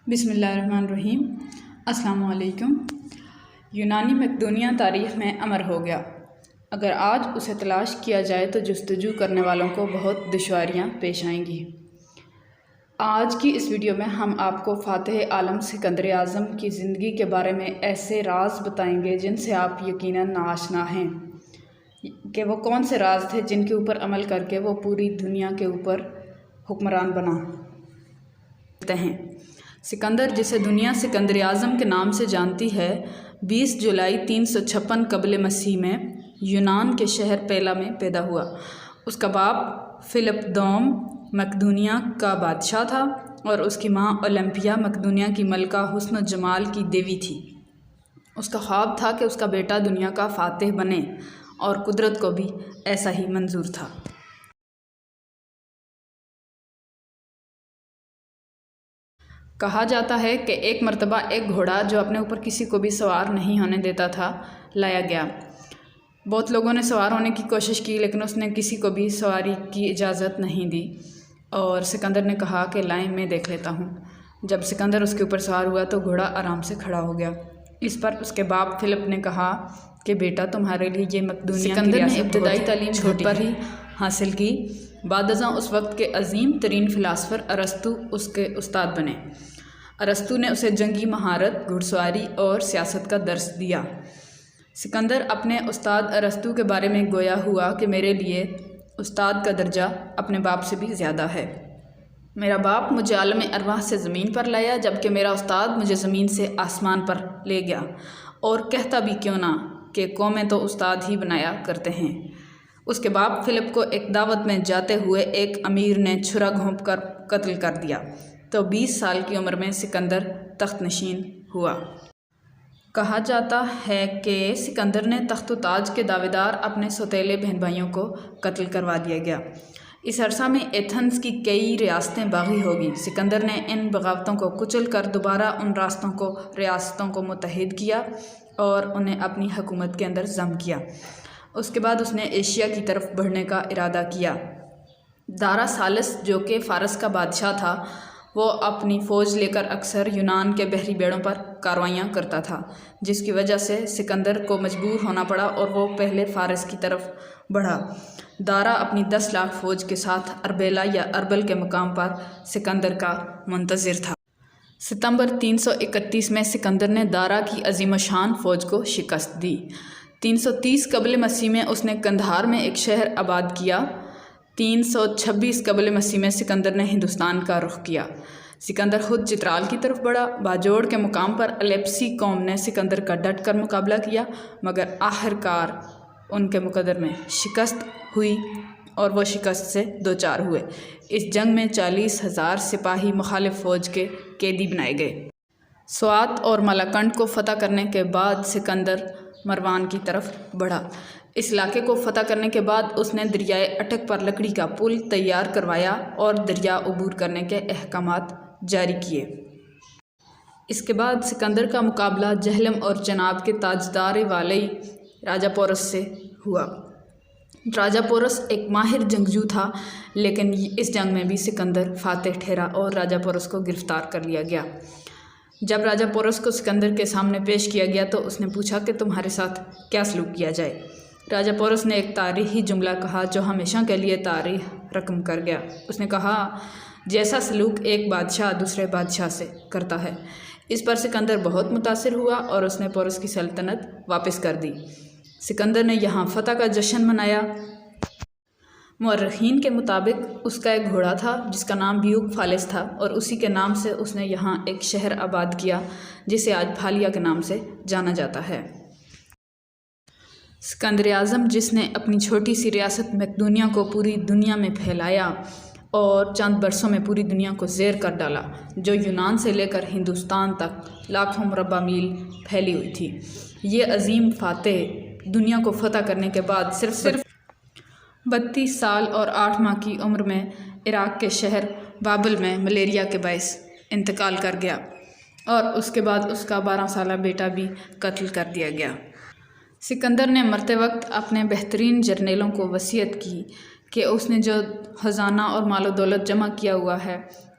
بسم اللہ الرحمن الرحیم۔ السلام علیکم۔ یونانی مقدونیہ تاریخ میں امر ہو گیا۔ اگر آج اسے تلاش کیا جائے تو جستجو کرنے والوں کو بہت دشواریاں پیش آئیں گی۔ آج کی اس ویڈیو میں ہم آپ کو فاتح عالم سکندر اعظم کی زندگی کے بارے میں ایسے راز بتائیں گے جن سے آپ یقیناً ناآشنا ہیں کہ وہ کون سے راز تھے جن کے اوپر عمل کر کے وہ پوری دنیا کے اوپر حکمران بنا ہیں۔ سکندر، جسے دنیا سکندر اعظم کے نام سے جانتی ہے، 20 جولائی 356 قبل مسیح میں یونان کے شہر پیلا میں پیدا ہوا۔ اس کا باپ فلپ دوم مقدونیہ کا بادشاہ تھا اور اس کی ماں اولمپیا مقدونیہ کی ملکہ حسن و جمال کی دیوی تھی۔ اس کا خواب تھا کہ اس کا بیٹا دنیا کا فاتح بنے اور قدرت کو بھی ایسا ہی منظور تھا۔ کہا جاتا ہے کہ ایک مرتبہ ایک گھوڑا جو اپنے اوپر کسی کو بھی سوار نہیں ہونے دیتا تھا لایا گیا۔ بہت لوگوں نے سوار ہونے کی کوشش کی لیکن اس نے کسی کو بھی سواری کی اجازت نہیں دی اور سکندر نے کہا کہ لائیں میں دیکھ لیتا ہوں۔ جب سکندر اس کے اوپر سوار ہوا تو گھوڑا آرام سے کھڑا ہو گیا۔ اس پر اس کے باپ فلپ نے کہا کہ بیٹا، تمہارے لیے یہ مقدونیہ کی ریاست نے ابتدائی تعلیم چھوٹی پر ہی حاصل کی۔ بعد ازاں اس وقت کے عظیم ترین فلاسفر ارسطو اس کے استاد بنے۔ ارسطو نے اسے جنگی مہارت، گھڑ سواری اور سیاست کا درس دیا۔ سکندر اپنے استاد ارسطو کے بارے میں گویا ہوا کہ میرے لیے استاد کا درجہ اپنے باپ سے بھی زیادہ ہے۔ میرا باپ مجھے عالم ارواح سے زمین پر لایا جبکہ میرا استاد مجھے زمین سے آسمان پر لے گیا، اور کہتا بھی کیوں نہ کہ قومیں تو استاد ہی بنایا کرتے ہیں۔ اس کے باپ فلپ کو ایک دعوت میں جاتے ہوئے ایک امیر نے چھرا گھونپ کر قتل کر دیا تو 20 سال کی عمر میں سکندر تخت نشین ہوا۔ کہا جاتا ہے کہ سکندر نے تخت و تاج کے دعوے دار اپنے سوتیلے بہن بھائیوں کو قتل کروا دیا گیا۔ اس عرصہ میں ایتھنز کی کئی ریاستیں باغی ہو گئیں۔ سکندر نے ان بغاوتوں کو کچل کر دوبارہ ان ریاستوں کو متحد کیا اور انہیں اپنی حکومت کے اندر ضم کیا۔ اس کے بعد اس نے ایشیا کی طرف بڑھنے کا ارادہ کیا۔ دارا سالس، جو کہ فارس کا بادشاہ تھا، وہ اپنی فوج لے کر اکثر یونان کے بحری بیڑوں پر کارروائیاں کرتا تھا، جس کی وجہ سے سکندر کو مجبور ہونا پڑا اور وہ پہلے فارس کی طرف بڑھا۔ دارا اپنی 10 لاکھ فوج کے ساتھ اربیلا یا اربل کے مقام پر سکندر کا منتظر تھا۔ ستمبر 331 میں سکندر نے دارا کی عظیم الشان فوج کو شکست دی۔ 330 قبل مسیح میں اس نے قندھار میں ایک شہر آباد کیا۔ 326 قبل مسیح میں سکندر نے ہندوستان کا رخ کیا۔ سکندر خود چترال کی طرف بڑھا۔ باجوڑ کے مقام پر الیپسی قوم نے سکندر کا ڈٹ کر مقابلہ کیا مگر آخرکار ان کے مقدر میں شکست ہوئی اور وہ شکست سے دوچار ہوئے۔ اس جنگ میں 40,000 سپاہی مخالف فوج کے قیدی بنائے گئے۔ سوات اور ملاکنڈ کو فتح کرنے کے بعد سکندر مروان کی طرف بڑھا۔ اس علاقے کو فتح کرنے کے بعد اس نے دریائے اٹک پر لکڑی کا پل تیار کروایا اور دریا عبور کرنے کے احکامات جاری کیے۔ اس کے بعد سکندر کا مقابلہ جہلم اور چناب کے تاجدار والی راجا پورس سے ہوا۔ راجا پورس ایک ماہر جنگجو تھا لیکن اس جنگ میں بھی سکندر فاتح ٹھہرا اور راجا پورس کو گرفتار کر لیا گیا۔ جب راجا پورس کو سکندر کے سامنے پیش کیا گیا تو اس نے پوچھا کہ تمہارے ساتھ کیا سلوک کیا جائے۔ راجا پورس نے ایک تاریخی جملہ کہا جو ہمیشہ کے لیے تاریخ رقم کر گیا۔ اس نے کہا، جیسا سلوک ایک بادشاہ دوسرے بادشاہ سے کرتا ہے۔ اس پر سکندر بہت متاثر ہوا اور اس نے پورس کی سلطنت واپس کر دی۔ سکندر نے یہاں فتح کا جشن منایا۔ مورخین کے مطابق اس کا ایک گھوڑا تھا جس کا نام بیوک فالس تھا اور اسی کے نام سے اس نے یہاں ایک شہر آباد کیا جسے آج پھالیا کے نام سے جانا جاتا ہے۔ سکندر اعظم، جس نے اپنی چھوٹی سی ریاست مقدونیہ کو پوری دنیا میں پھیلایا اور چند برسوں میں پوری دنیا کو زیر کر ڈالا، جو یونان سے لے کر ہندوستان تک لاکھوں مربع میل پھیلی ہوئی تھی۔ یہ عظیم فاتح دنیا کو فتح کرنے کے بعد صرف 32 سال اور 8 ماہ کی عمر میں عراق کے شہر بابل میں ملیریا کے باعث انتقال کر گیا اور اس کے بعد اس کا 12 سالہ بیٹا بھی قتل کر دیا گیا۔ سکندر نے مرتے وقت اپنے بہترین جرنیلوں کو وصیت کی کہ اس نے جو خزانہ اور مال و دولت جمع کیا ہوا ہے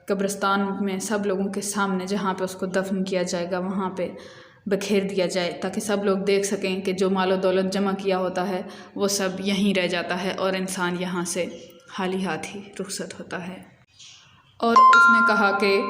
قبرستان میں سب لوگوں کے سامنے جہاں پہ اس کو دفن کیا جائے گا وہاں پہ بکھیر دیا جائے، تاکہ سب لوگ دیکھ سکیں کہ جو مال و دولت جمع کیا ہوتا ہے وہ سب یہیں رہ جاتا ہے اور انسان یہاں سے خالی ہاتھ ہی رخصت ہوتا ہے۔ اور اس نے کہا کہ